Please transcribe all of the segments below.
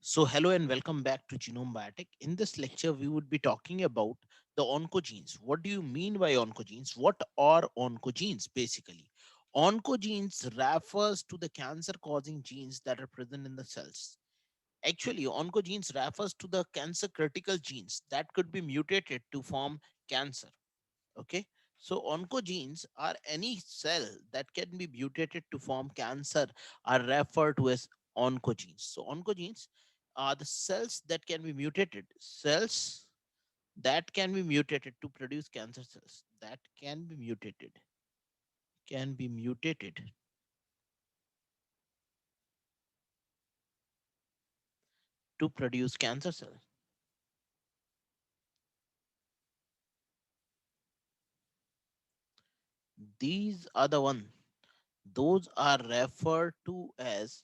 So hello and welcome back to Genome Biotech. In this lecture, we would be talking about the oncogenes. What do you mean by oncogenes? What are oncogenes basically? Oncogenes refers to the cancer causing genes that are present in the cells. Actually, oncogenes refers to the cancer critical genes that could be mutated to form cancer. Okay. So oncogenes are any cell that can be mutated to form cancer are referred to as oncogenes. So oncogenes are the cells that can be mutated to produce cancer cells that can be mutated to produce cancer cells. These are the one. Those are referred to as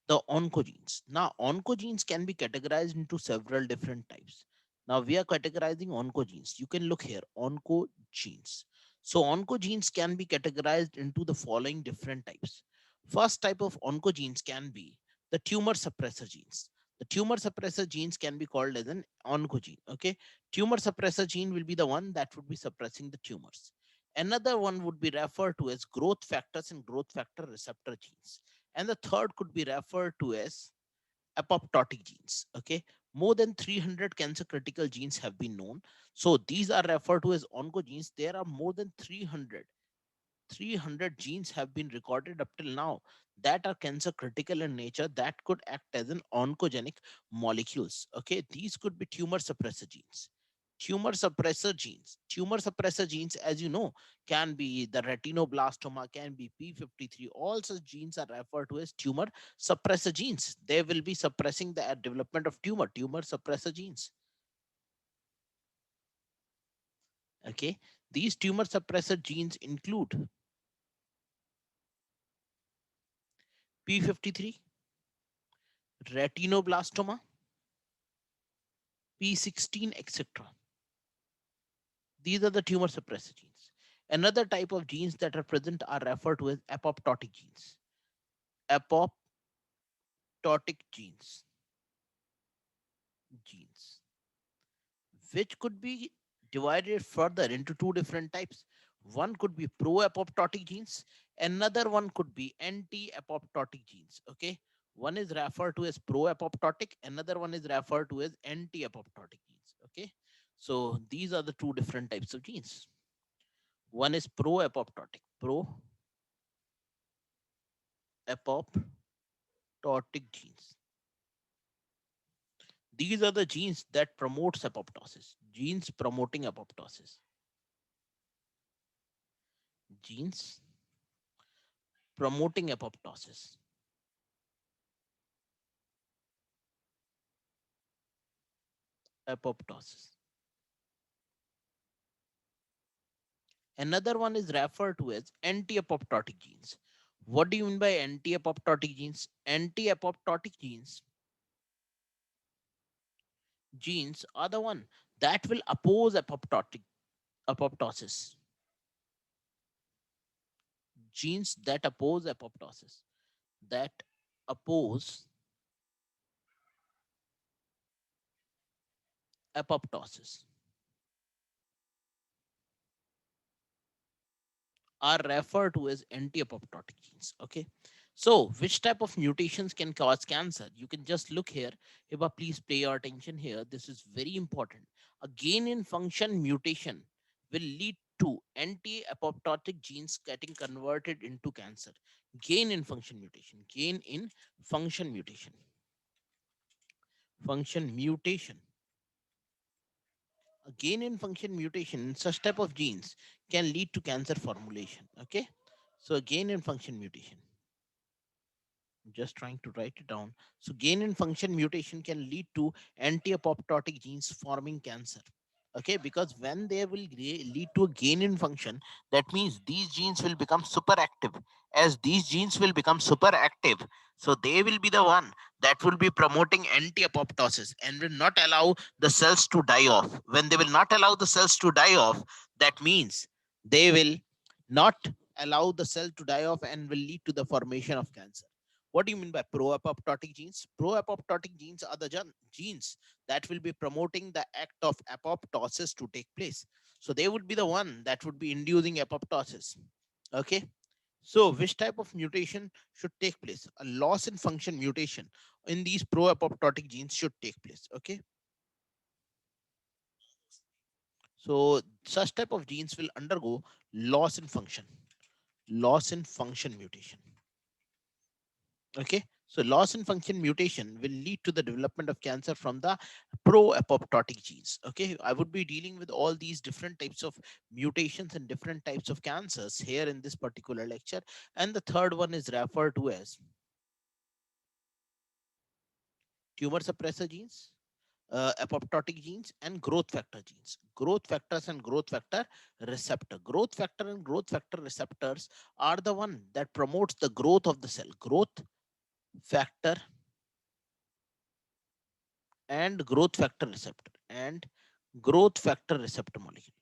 the oncogenes. Now, oncogenes can be categorized into several different types. Now, we are categorizing oncogenes. You can look here, oncogenes. So, oncogenes can be categorized into the following different types. First type of oncogenes can be the tumor suppressor genes. The tumor suppressor genes can be called as an oncogene. Okay, tumor suppressor gene will be the one that would be suppressing the tumors. Another one would be referred to as growth factors and growth factor receptor genes. And the third could be referred to as apoptotic genes. Okay. More than 300 cancer critical genes have been known. So these are referred to as oncogenes. There are more than 300 genes have been recorded up till now that are cancer critical in nature that could act as an oncogenic molecules. Okay. These could be tumor suppressor genes. Tumor suppressor genes, as you know, can be the retinoblastoma, can be P53. All such genes are referred to as tumor suppressor genes. They will be suppressing the development of tumor suppressor genes. Okay, these tumor suppressor genes include P53, retinoblastoma, P16, etc. These are the tumor suppressor genes. Another type of genes that are present are referred to as apoptotic genes. Apoptotic genes, genes, which could be divided further into two different types. One could be pro-apoptotic genes, another one could be anti-apoptotic genes. Okay, one is referred to as pro-apoptotic, another one is referred to as anti-apoptotic genes. Okay, so these are the two different types of genes. One is pro-apoptotic, pro-apoptotic genes. These are the genes that promotes apoptosis, genes promoting apoptosis, genes promoting apoptosis. Apoptosis. Another one is referred to as anti-apoptotic genes. What do you mean by anti-apoptotic genes? Anti-apoptotic genes are the one that will oppose apoptosis. Genes that oppose apoptosis, that oppose apoptosis, are referred to as anti-apoptotic genes. Okay. So, which type of mutations can cause cancer? You can just look here. Hiba, please pay your attention here. This is very important. A gain in function mutation will lead to anti-apoptotic genes getting converted into cancer. Gain in function mutation. Gain in function mutation. Function mutation. A gain in function mutation in such type of genes can lead to cancer formulation. Okay. So, gain in function mutation. Just trying to write it down. So gain in function mutation can lead to anti-apoptotic genes forming cancer. Okay, because when they will lead to a gain in function, that means these genes will become super active. As these genes will become super active, so they will be the one that will be promoting anti-apoptosis and will not allow the cells to die off. When they will not allow the cells to die off, that means they will not allow the cell to die off and will lead to the formation of cancer. What do you mean by pro-apoptotic genes? Pro-apoptotic genes are the genes that will be promoting the act of apoptosis to take place. So they would be the one that would be inducing apoptosis. Okay. So which type of mutation should take place? A loss in function mutation in these pro-apoptotic genes should take place. Okay. So such type of genes will undergo loss in function, loss in function mutation. Okay. So loss in function mutation will lead to the development of cancer from the pro-apoptotic genes. Okay. I would be dealing with all these different types of mutations and different types of cancers here in this particular lecture. And the third one is referred to as tumor suppressor genes, apoptotic genes, and growth factor genes. Growth factors and growth factor receptor. Growth factor and growth factor receptors are the one that promotes the growth of the cell. Growth factor and growth factor receptor and growth factor receptor molecule.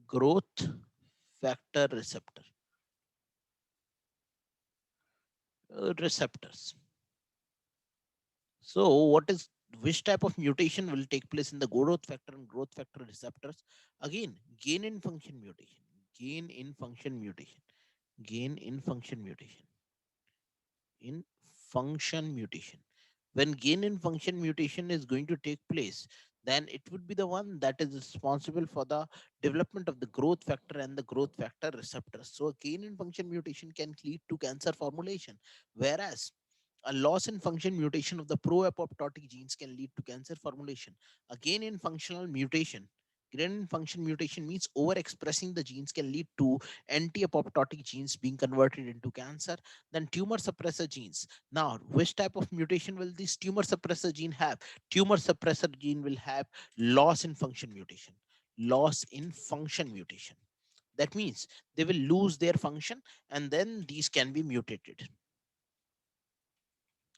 Growth factor receptor receptors. So, what is which type of mutation will take place in the growth factor and growth factor receptors? Again, gain in function mutation, gain in function mutation, gain in function mutation, in function mutation. When gain in function mutation is going to take place, then it would be the one that is responsible for the development of the growth factor and the growth factor receptors. So, gain in function mutation can lead to cancer formulation, whereas a loss in function mutation of the pro-apoptotic genes can lead to cancer formulation. A gain in functional mutation, gain in function mutation means overexpressing the genes can lead to anti-apoptotic genes being converted into cancer. Then tumor suppressor genes. Now, which type of mutation will this tumor suppressor gene have? Tumor suppressor gene will have loss in function mutation. Loss in function mutation. That means they will lose their function and then these can be mutated.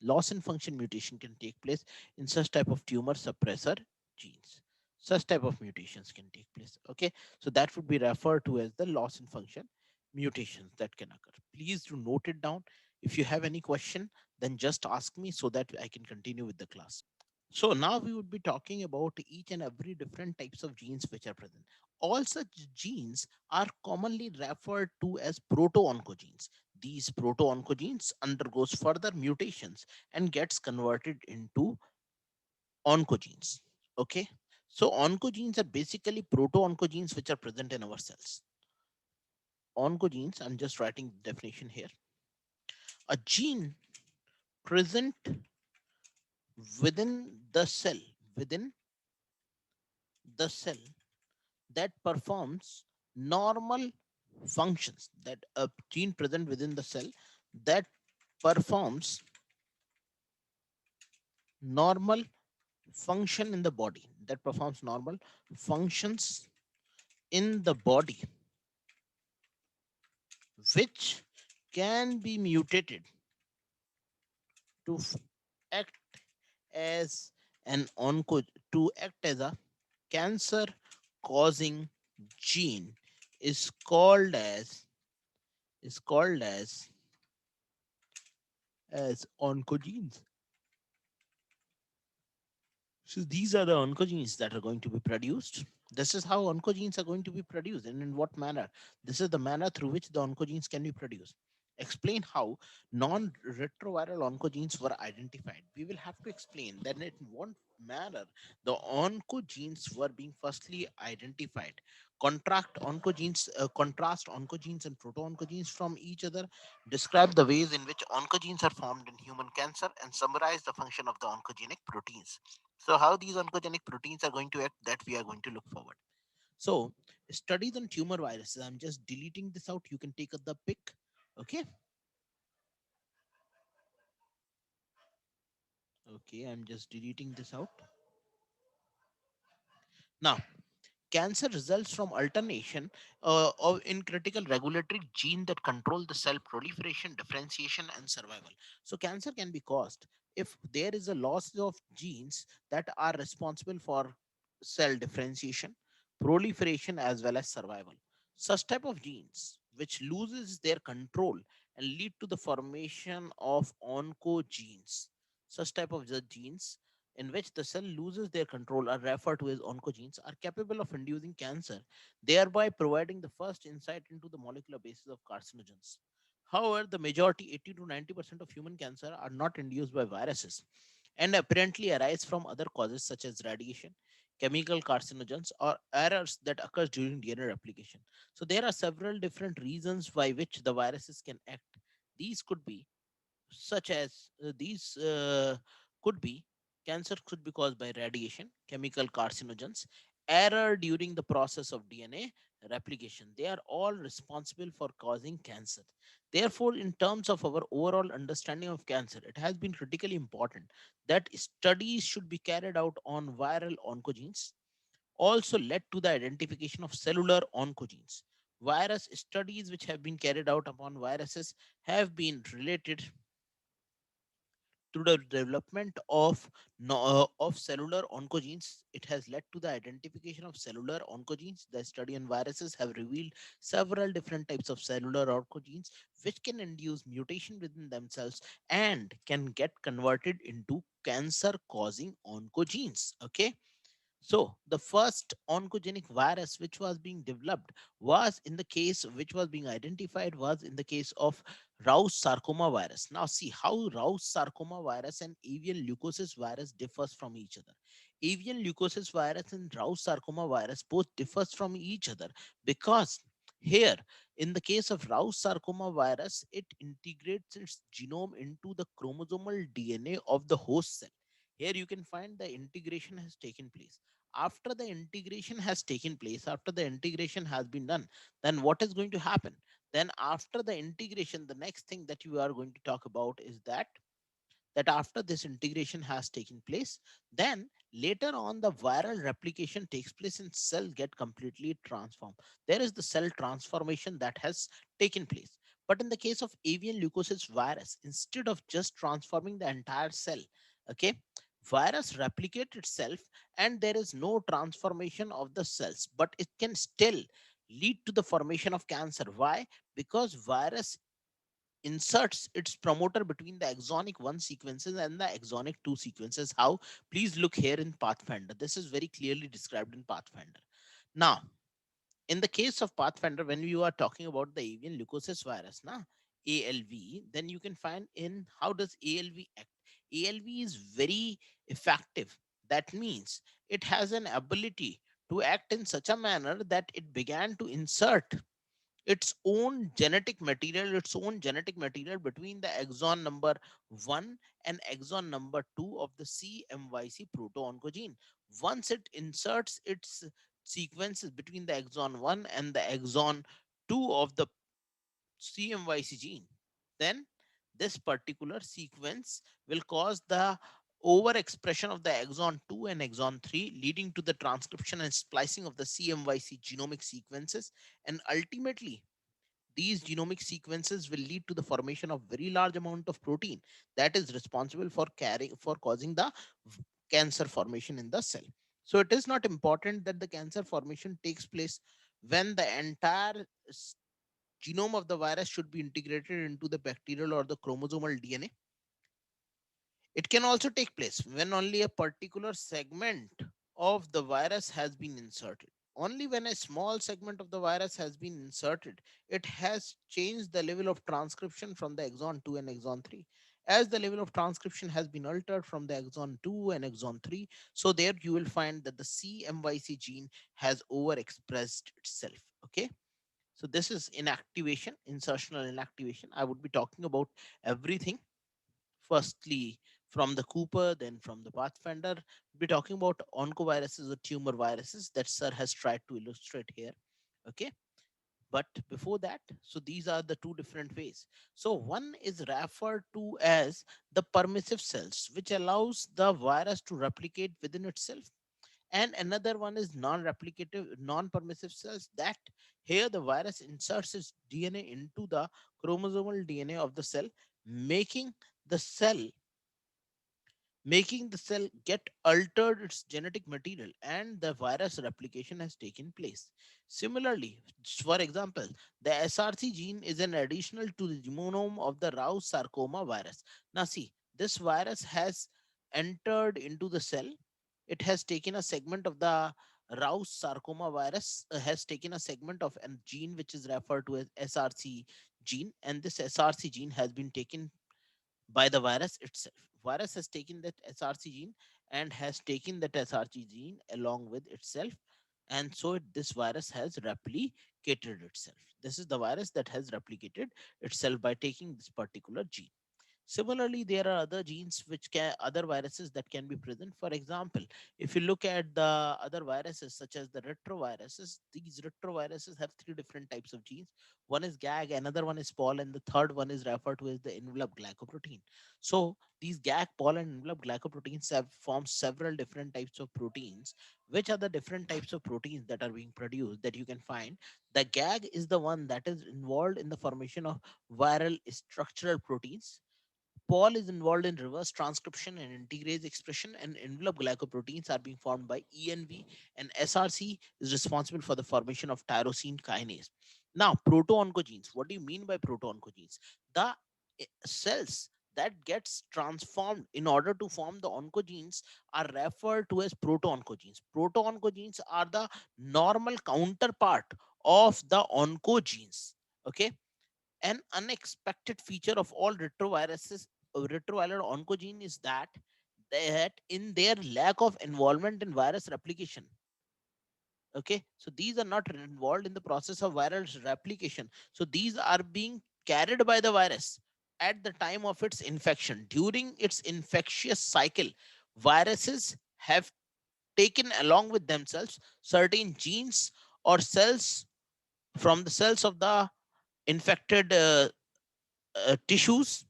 Loss in function mutation can take place in such type of tumor suppressor genes. Such type of mutations can take place. Okay, so that would be referred to as the loss in function mutations that can occur. Please do note it down. If you have any question, then just ask me so that I can continue with the class. So now we would be talking about each and every different types of genes which are present. All such genes are commonly referred to as proto-oncogenes. These proto-oncogenes undergoes further mutations and gets converted into oncogenes. Okay. So oncogenes are basically proto-oncogenes which are present in our cells. Oncogenes, I'm just writing the definition here. A gene present within the cell, within the cell that performs normal functions, that a gene present within the cell that performs normal function in the body, that performs normal functions in the body, which can be mutated to act as an onco to act as a cancer causing gene is called as oncogenes. So these are the oncogenes that are going to be produced. This is how oncogenes are going to be produced and in what manner. This is the manner through which the oncogenes can be produced. Explain how non-retroviral oncogenes were identified. We will have to explain that in what manner the oncogenes were being firstly identified. Contrast oncogenes and proto-oncogenes from each other. Describe the ways in which oncogenes are formed in human cancer and summarize the function of the oncogenic proteins. So how these oncogenic proteins are going to act, that we are going to look forward. So studies on tumor viruses. I'm just deleting this out. You can take the pic. Okay. Okay. I'm just deleting this out. Now, cancer results from alternation of in critical regulatory gene that control the cell proliferation, differentiation, and survival. So cancer can be caused if there is a loss of genes that are responsible for cell differentiation, proliferation, as well as survival. Such type of genes which loses their control and lead to the formation of oncogenes. Such type of the genes in which the cell loses their control are referred to as oncogenes are capable of inducing cancer, thereby providing the first insight into the molecular basis of carcinogens. However, the majority, 80 to 90% of human cancer, are not induced by viruses and apparently arise from other causes such as radiation, chemical carcinogens, or errors that occur during DNA replication. So there are several different reasons why which the viruses can act. These could be such as these could be cancer could be caused by radiation, chemical carcinogens, error during the process of DNA replication. They are all responsible for causing cancer. Therefore, in terms of our overall understanding of cancer, it has been critically important that studies should be carried out on viral oncogenes, also led to the identification of cellular oncogenes. Virus studies which have been carried out upon viruses have been related to the development of of cellular oncogenes. It has led to the identification of cellular oncogenes. The study on viruses have revealed several different types of cellular oncogenes which can induce mutation within themselves and can get converted into cancer causing oncogenes. Okay, so the first oncogenic virus which was being developed was in the case which was being identified was in the case of Rous sarcoma virus. Now see how Rous sarcoma virus and avian leukosis virus differs from each other. Avian leukosis virus and Rous sarcoma virus both differs from each other because here in the case of Rous sarcoma virus, it integrates its genome into the chromosomal DNA of the host cell. Here you can find the integration has taken place. After the integration has taken place, after the integration has been done, then what is going to happen? Then after the integration, the next thing that you are going to talk about is that after this integration has taken place, then later on the viral replication takes place and cell get completely transformed. There is the cell transformation that has taken place. But in the case of avian leukosis virus, instead of just transforming the entire cell, okay, virus replicate itself and there is no transformation of the cells, but it can still lead to the formation of cancer. Why? Because virus inserts its promoter between the exonic 1 sequences and the exonic 2 sequences. How? Please look here in Pathfinder. This is very clearly described in Pathfinder. Now, in the case of Pathfinder, when you are talking about the avian leukosis virus, ALV, then you can find in how does ALV act. ALV is very effective. That means it has an ability to act in such a manner that it began to insert its own genetic material between the exon number 1 and exon number 2 of the CMYC proto-oncogene. Once it inserts its sequences between the exon 1 and the exon 2 of the CMYC gene, then this particular sequence will cause the overexpression of the exon 2 and exon 3, leading to the transcription and splicing of the CMYC genomic sequences, and ultimately these genomic sequences will lead to the formation of very large amount of protein that is responsible for causing the cancer formation in the cell. So it is not important that the cancer formation takes place when the entire genome of the virus should be integrated into the bacterial or the chromosomal DNA. It can also take place when only a particular segment of the virus has been inserted. Only when a small segment of the virus has been inserted, it has changed the level of transcription from the exon 2 and exon 3. As the level of transcription has been altered from the exon 2 and exon 3, so there you will find that the CMYC gene has overexpressed itself. Okay. So this is inactivation, insertional inactivation. I would be talking about everything. Firstly, from the Cooper, then from the Pathfinder. We'll be talking about oncoviruses or tumor viruses that Sir has tried to illustrate here. Okay. But before that, so these are the two different ways. So one is referred to as the permissive cells, which allows the virus to replicate within itself. And another one is non-replicative, non-permissive cells that here the virus inserts its DNA into the chromosomal DNA of the cell, making the cell making the cell get altered its genetic material, and the virus replication has taken place. Similarly, for example, the SRC gene is an additional to the genome of the Rous sarcoma virus. Now see, this virus has entered into the cell. It has taken a segment of the Rous sarcoma virus, has taken a segment of a gene which is referred to as SRC gene, and this SRC gene has been taken by the virus itself. Virus has taken that SRC gene and has taken that SRC gene along with itself, and so this virus has replicated itself. This is the virus that has replicated itself by taking this particular gene. Similarly, there are other genes which can other viruses that can be present. For example, if you look at the other viruses such as the retroviruses, these retroviruses have three different types of genes. One is GAG, another one is POL, and the third one is referred to as the enveloped glycoprotein. So these GAG, POL, and enveloped glycoproteins have formed several different types of proteins. Which are the different types of proteins that are being produced that you can find? The GAG is the one that is involved in the formation of viral structural proteins. Paul is involved in reverse transcription and integrase expression, and envelope glycoproteins are being formed by ENV, and SRC is responsible for the formation of tyrosine kinase. Now, proto-oncogenes. What do you mean by proto-oncogenes? The cells that gets transformed in order to form the oncogenes are referred to as proto-oncogenes. Proto-oncogenes are the normal counterpart of the oncogenes. Okay, an unexpected feature of all retroviruses, retroviral oncogene is that in their lack of involvement in virus replication. Okay, so these are not involved in the process of viral replication. So these are being carried by the virus at the time of its infection. During its infectious cycle, viruses have taken along with themselves certain genes or cells from the cells of the infected tissues.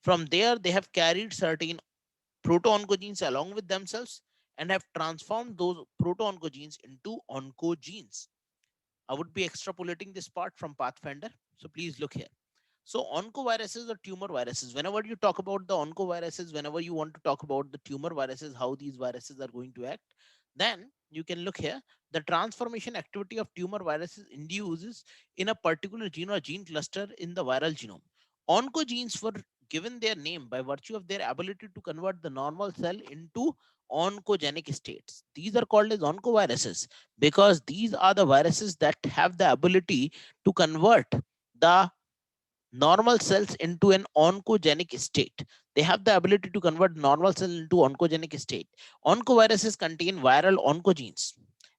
From there, they have carried certain proto-oncogenes along with themselves and have transformed those proto-oncogenes into oncogenes. I would be extrapolating this part from Pathfinder. So please look here. So oncoviruses or tumor viruses, whenever you talk about the oncoviruses, whenever you want to talk about the tumor viruses, how these viruses are going to act, then you can look here. The transformation activity of tumor viruses induces in a particular gene or gene cluster in the viral genome. Oncogenes were given their name by virtue of their ability to convert the normal cell into oncogenic states. These are called as oncoviruses because these are the viruses that have the ability to convert the normal cells into an oncogenic state. They have the ability to convert normal cells into oncogenic state. Oncoviruses contain viral oncogenes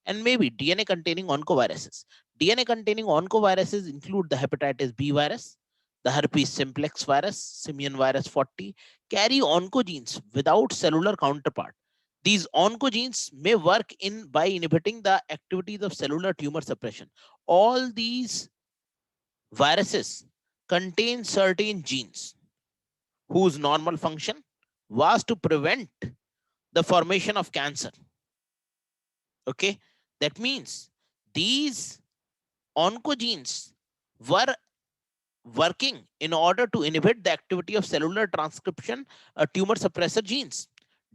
and maybe DNA containing oncoviruses. DNA containing oncoviruses include the hepatitis B virus, the herpes simplex virus, simian virus 40, carry oncogenes without cellular counterpart. These oncogenes may work in by inhibiting the activities of cellular tumor suppression. All these viruses contain certain genes whose normal function was to prevent the formation of cancer. Okay, that means these oncogenes were working in order to inhibit the activity of cellular transcription tumor suppressor genes.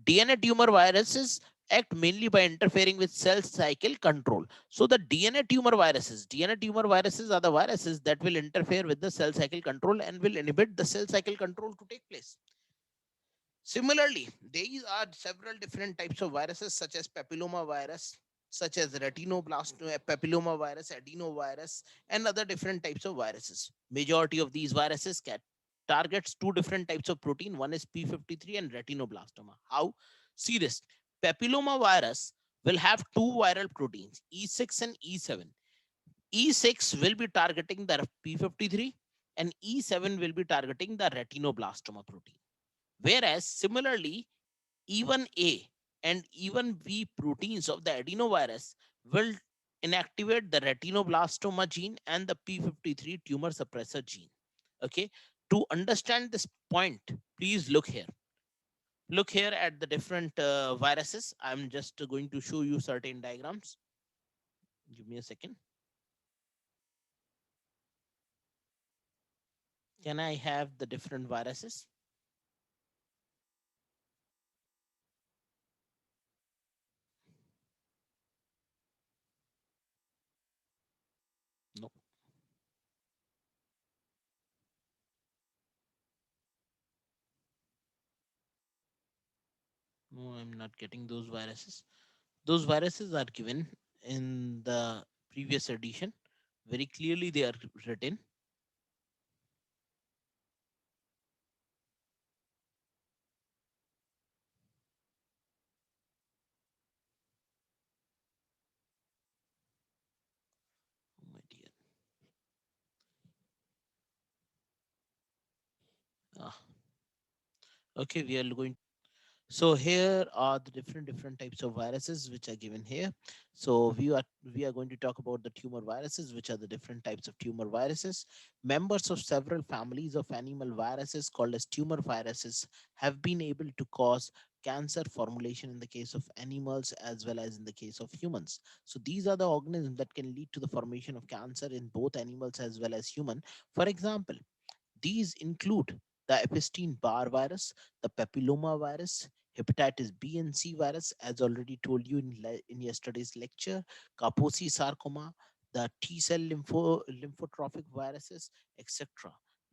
DNA tumor viruses act mainly by interfering with cell cycle control. So the DNA tumor viruses are the viruses that will interfere with the cell cycle control and will inhibit the cell cycle control to take place. Similarly, there are several different types of viruses such as papilloma virus, such as retinoblastoma, papilloma virus, adenovirus, and other different types of viruses. Majority of these viruses targets two different types of protein. One is P53 and retinoblastoma. How? See this. Papilloma virus will have two viral proteins, E6 and E7. E6 will be targeting the P53 and E7 will be targeting the retinoblastoma protein. Whereas similarly, even A and even B proteins of the adenovirus will inactivate the retinoblastoma gene and the P53 tumor suppressor gene. Okay, to understand this point, please look here. Look here at the different viruses. I'm just going to show you certain diagrams. Give me a second. Can I have the different viruses? No, I'm not getting those viruses. Those viruses are given in the previous edition. Very clearly, they are written. Oh my dear. Ah, okay, we are going. So here are the different types of viruses which are given here. So we are going to talk about the tumor viruses, which are the different types of tumor viruses. Members of several families of animal viruses called as tumor viruses have been able to cause cancer formulation in the case of animals as well as in the case of humans. So these are the organisms that can lead to the formation of cancer in both animals as well as human. For example, these include the Epstein Barr virus, the papilloma virus, hepatitis B and C virus, as already told you in yesterday's lecture, Kaposi sarcoma, the T cell lymphotrophic viruses, etc.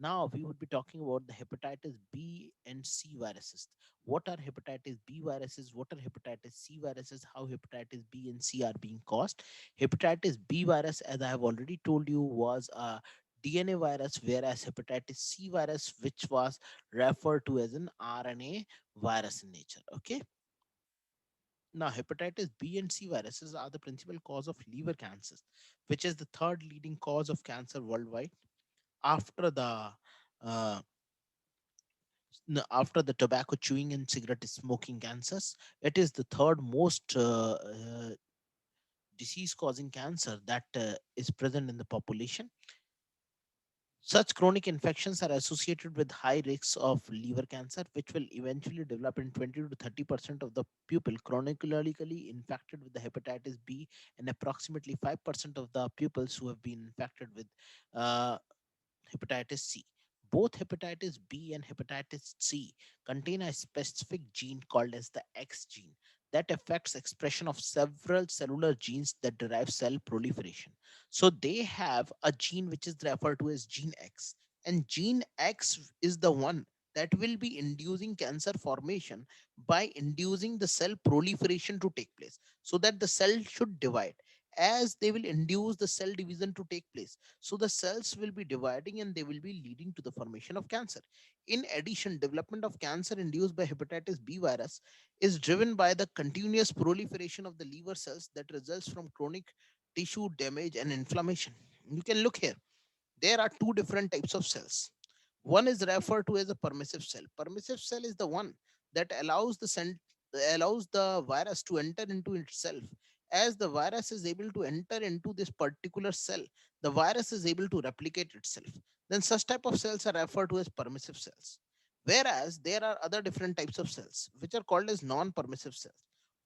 Now we would be talking about the hepatitis B and C viruses. What are hepatitis B viruses? What are hepatitis C viruses? How hepatitis B and C are being caused? Hepatitis B virus, as I have already told you, was a DNA virus, whereas hepatitis C virus, which was referred to as an RNA virus in nature. Okay. Now, hepatitis B and C viruses are the principal cause of liver cancers, which is the third leading cause of cancer worldwide after uh, after the tobacco chewing and cigarette smoking cancers. It is the third most disease causing cancer that is present in the population. Such chronic infections are associated with high risks of liver cancer, which will eventually develop in 20 to 30% of the people chronically infected with the hepatitis B, and approximately 5% of the pupils who have been infected with uh, hepatitis C. Both hepatitis B and hepatitis C contain a specific gene called as the X gene that affects expression of several cellular genes that derive cell proliferation. So they have a gene which is referred to as gene X, and gene X is the one that will be inducing cancer formation by inducing the cell proliferation to take place so that the cell should divide. As they will induce the cell division to take place, so the cells will be dividing and they will be leading to the formation of cancer. In addition, development of cancer induced by hepatitis B virus is driven by the continuous proliferation of the liver cells that results from chronic tissue damage and inflammation. You can look here. There are two different types of cells. One is referred to as a permissive cell. Permissive cell is the one that allows the virus to enter into itself. As the virus is able to enter into this particular cell, the virus is able to replicate itself. Then such type of cells are referred to as permissive cells. Whereas there are other different types of cells which are called as non-permissive cells.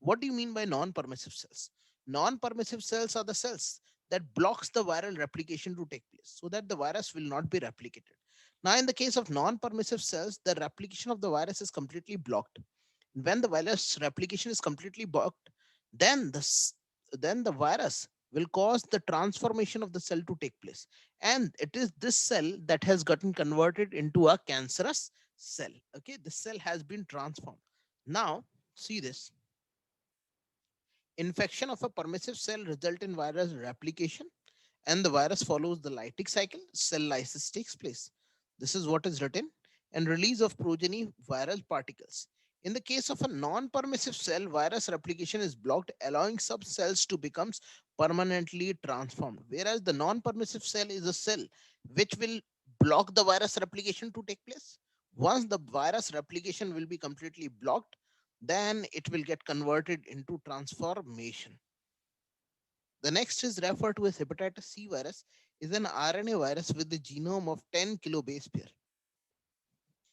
What do you mean by non-permissive cells? Non-permissive cells are the cells that blocks the viral replication to take place so that the virus will not be replicated. Now, in the case of non-permissive cells, the replication of the virus is completely blocked. When the virus replication is completely blocked, then then the virus will cause the transformation of the cell to take place, and it is this cell that has gotten converted into a cancerous cell. Okay, the cell has been transformed. Now, see this. Infection of a permissive cell result in virus replication, and the virus follows the lytic cycle. Cell lysis takes place. This is what is written, and release of progeny viral particles. In the case of a non-permissive cell, virus replication is blocked, allowing some cells to become permanently transformed. Whereas the non-permissive cell is a cell which will block the virus replication to take place. Once the virus replication will be completely blocked, then it will get converted into transformation. The next is referred to as hepatitis C virus, is an RNA virus with the genome of 10 kilobase pair.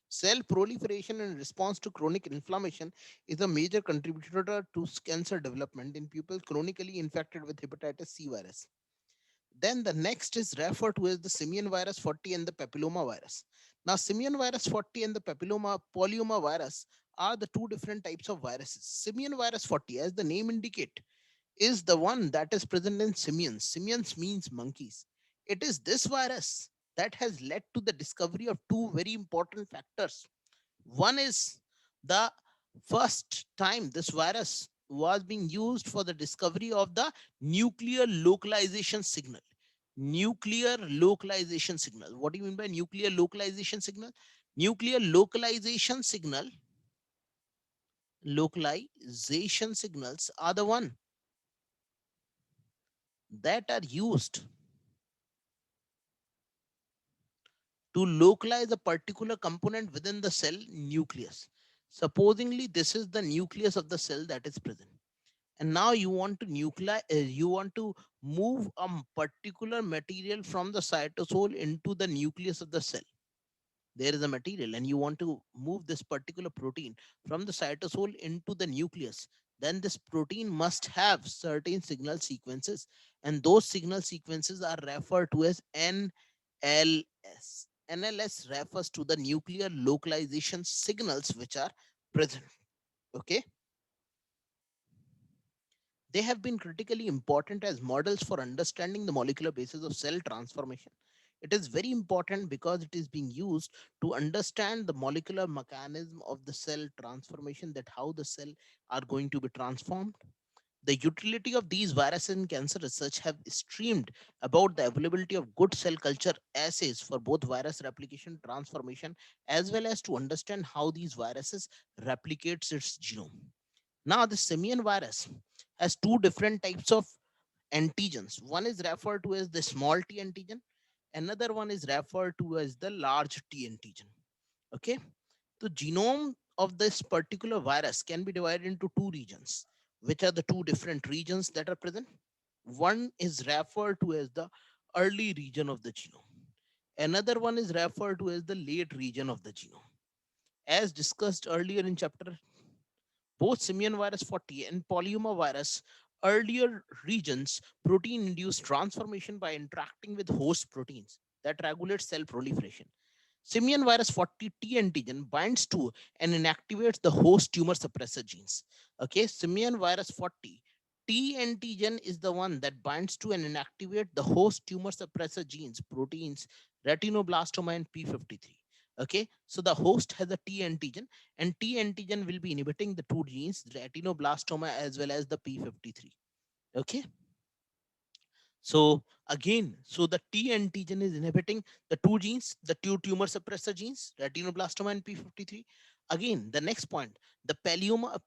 Cell proliferation in response to chronic inflammation is a major contributor to cancer development in people chronically infected with hepatitis C virus. Then the next is referred to as the simian virus 40 and the papilloma virus. Now, simian virus 40 and the papilloma polyoma virus are the two different types of viruses. Simian virus 40, as the name indicate, is the one that is present in simians. Simians means monkeys. It is this virus that has led to the discovery of two very important factors. One is the First time this virus was being used for the discovery of the nuclear localization signal. Nuclear localization signal. What do you mean by nuclear localization signal? Nuclear localization signals are the one that are used to localize a particular component within the cell nucleus. Supposingly, this is the nucleus of the cell that is present. And now you want to you want to move a particular material from the cytosol into the nucleus of the cell. There is a material and you want to move this particular protein from the cytosol into the nucleus. Then this protein must have certain signal sequences, and those signal sequences are referred to as NLS. NLS refers to the nuclear localization signals which are present. Okay, they have been critically important as models for understanding the molecular basis of cell transformation. It is very important because it is being used to understand the molecular mechanism of the cell transformation, that how the cell are going to be transformed. The utility of these viruses in cancer research have streamed about the availability of good cell culture assays for both virus replication transformation, as well as to understand how these viruses replicates its genome. Now, the simian virus has two different types of antigens. One is referred to as the small t antigen, another one is referred to as the large T antigen. Okay, the genome of this particular virus can be divided into two regions, which are the two different regions that are present. One is referred to as the early region of the genome, another one is referred to as the late region of the genome. As discussed earlier in chapter, both simian virus 40 and polyomavirus earlier regions protein induced transformation by interacting with host proteins that regulate cell proliferation. Simian virus 40 T antigen binds to and inactivates the host tumor suppressor genes. Okay, Simian virus 40 T antigen is the one that binds to and inactivate the host tumor suppressor genes, proteins, retinoblastoma and P53. Okay, so the host has a T antigen, and T antigen will be inhibiting the two genes, retinoblastoma as well as the P53. Okay, so again, so the T antigen is inhibiting the two genes, the two tumor suppressor genes, retinoblastoma and P53. Again, the next point, the pallioma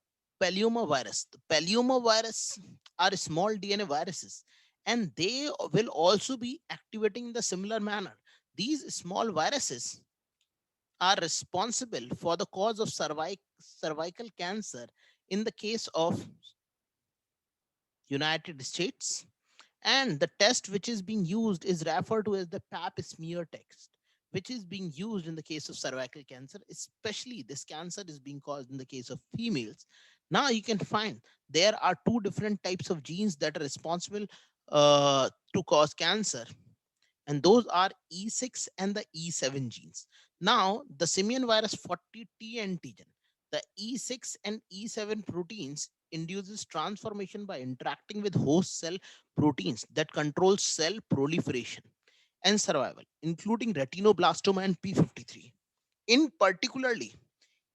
virus. The pallioma virus are small DNA viruses, and they will also be activating in the similar manner. These small viruses are responsible for the cause of cervical cancer in the case of United States, and the test which is being used is referred to as the pap smear test, which is being used in the case of cervical cancer. Especially this cancer is being caused in the case of females. Now you can find there are two different types of genes that are responsible to cause cancer, and those are E6 and the E7 genes. Now, the simian virus 40T antigen, the E6 and E7 proteins induces transformation by interacting with host cell proteins that control cell proliferation and survival, including retinoblastoma and P53. In particularly,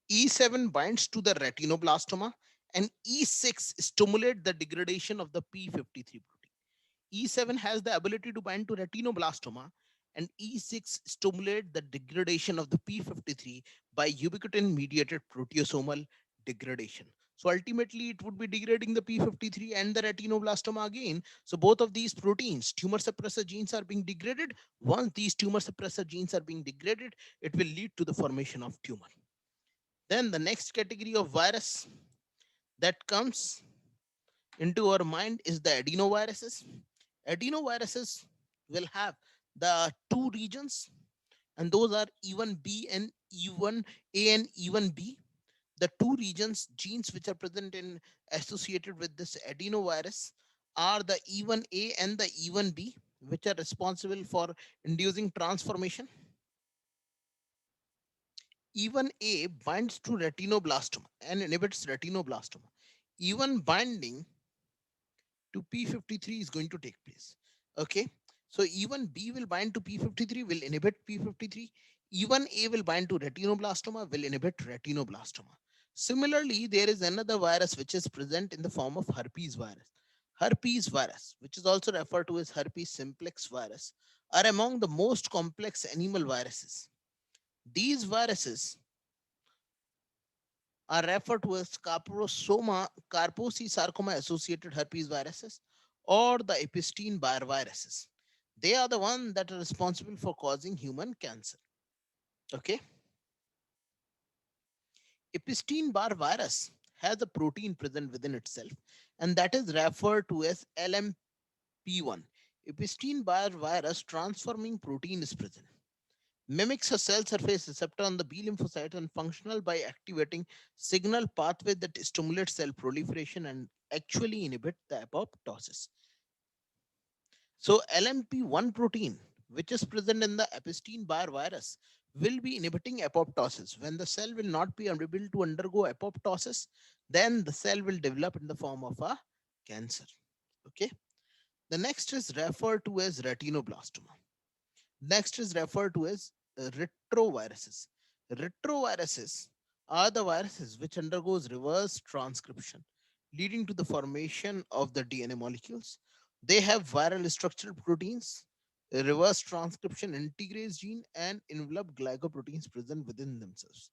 E7 binds to the retinoblastoma and E6 stimulate the degradation of the P53 protein. E7 has the ability to bind to retinoblastoma, and E6 stimulate the degradation of the P53 by ubiquitin mediated proteasomal degradation. So ultimately, it would be degrading the P53 and the retinoblastoma again. So both of these proteins, tumor suppressor genes, are being degraded. Once these tumor suppressor genes are being degraded, it will lead to the formation of tumor. Then the next category of virus that comes into our mind is the adenoviruses. Adenoviruses will have the two regions, and those are E1B and E1A and E1B. The two regions, genes which are present in associated with this adenovirus are the E1A and the E1B, which are responsible for inducing transformation. E1A binds to retinoblastoma and inhibits retinoblastoma. E1 binding to P53 is going to take place. Okay, so E1 B will bind to P53, will inhibit P53. E1 A will bind to retinoblastoma, will inhibit retinoblastoma. Similarly, there is another virus which is present in the form of herpes virus. Herpes virus, which is also referred to as herpes simplex virus, are among the most complex animal viruses. These viruses are referred to as Kaposi sarcoma associated herpes viruses or the Epstein Barr viruses. They are the ones that are responsible for causing human cancer. Okay, Epstein Barr virus has a protein present within itself, and that is referred to as LMP1. Epstein Barr virus transforming protein is present. Mimics a cell surface receptor on the B lymphocyte and functional by activating signal pathway that stimulates cell proliferation and actually inhibit the apoptosis. So LMP1 protein, which is present in the Epstein-Barr virus, will be inhibiting apoptosis. When the cell will not be able to undergo apoptosis, then the cell will develop in the form of a cancer. Okay. The next is referred to as retinoblastoma. Next is referred to as retroviruses. Retroviruses are the viruses which undergoes reverse transcription, leading to the formation of the DNA molecules. They have viral structural proteins, a reverse transcription integrase gene, and enveloped glycoproteins present within themselves.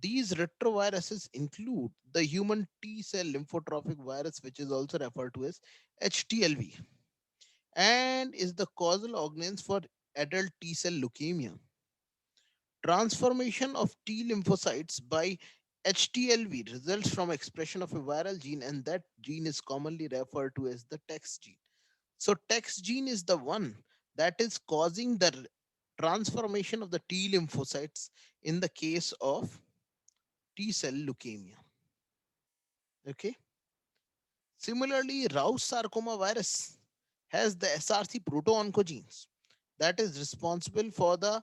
These retroviruses include the human T cell lymphotrophic virus, which is also referred to as HTLV, and is the causal organism for adult T cell leukemia. Transformation of T lymphocytes by HTLV results from expression of a viral gene, and that gene is commonly referred to as the TEX gene. So, TEX gene is the one that is causing the transformation of the T lymphocytes in the case of T cell leukemia. Okay. Similarly, Rous sarcoma virus has the SRC proto-oncogenes that is responsible for the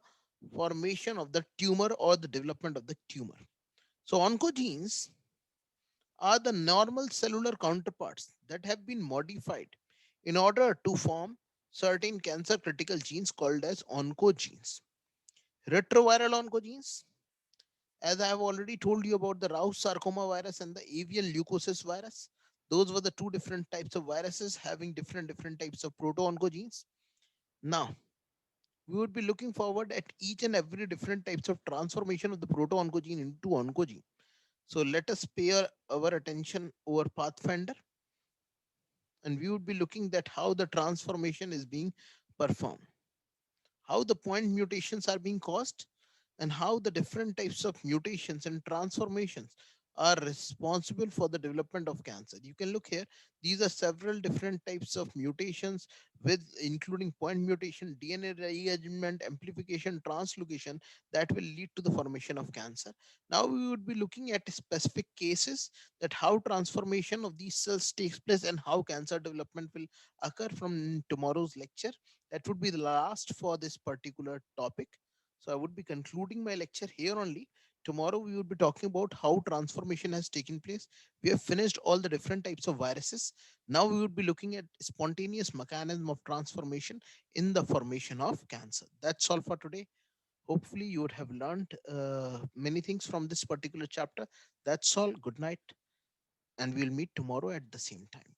formation of the tumor or the development of the tumor. So, oncogenes are the normal cellular counterparts that have been modified in order to form certain cancer critical genes called as oncogenes. Retroviral oncogenes, as I have already told you about the Rous sarcoma virus and the avian leukosis virus, those were the two different types of viruses having different types of proto-oncogenes. Now, we would be looking forward at each and every different types of transformation of the proto-oncogene into oncogene. So let us pay our attention over Pathfinder, and we would be looking at how the transformation is being performed, how the point mutations are being caused, and how the different types of mutations and transformations are responsible for the development of cancer. You can look here. These are several different types of mutations with including point mutation, DNA rearrangement, amplification, translocation that will lead to the formation of cancer. Now we would be looking at specific cases that how transformation of these cells takes place and how cancer development will occur from tomorrow's lecture. That would be the last for this particular topic. So I would be concluding my lecture here only. Tomorrow we will be talking about how transformation has taken place. We have finished all the different types of viruses. Now we would be looking at spontaneous mechanism of transformation in the formation of cancer. That's all for today. Hopefully you would have learned many things from this particular chapter. That's all. Good night, and we'll meet tomorrow at the same time.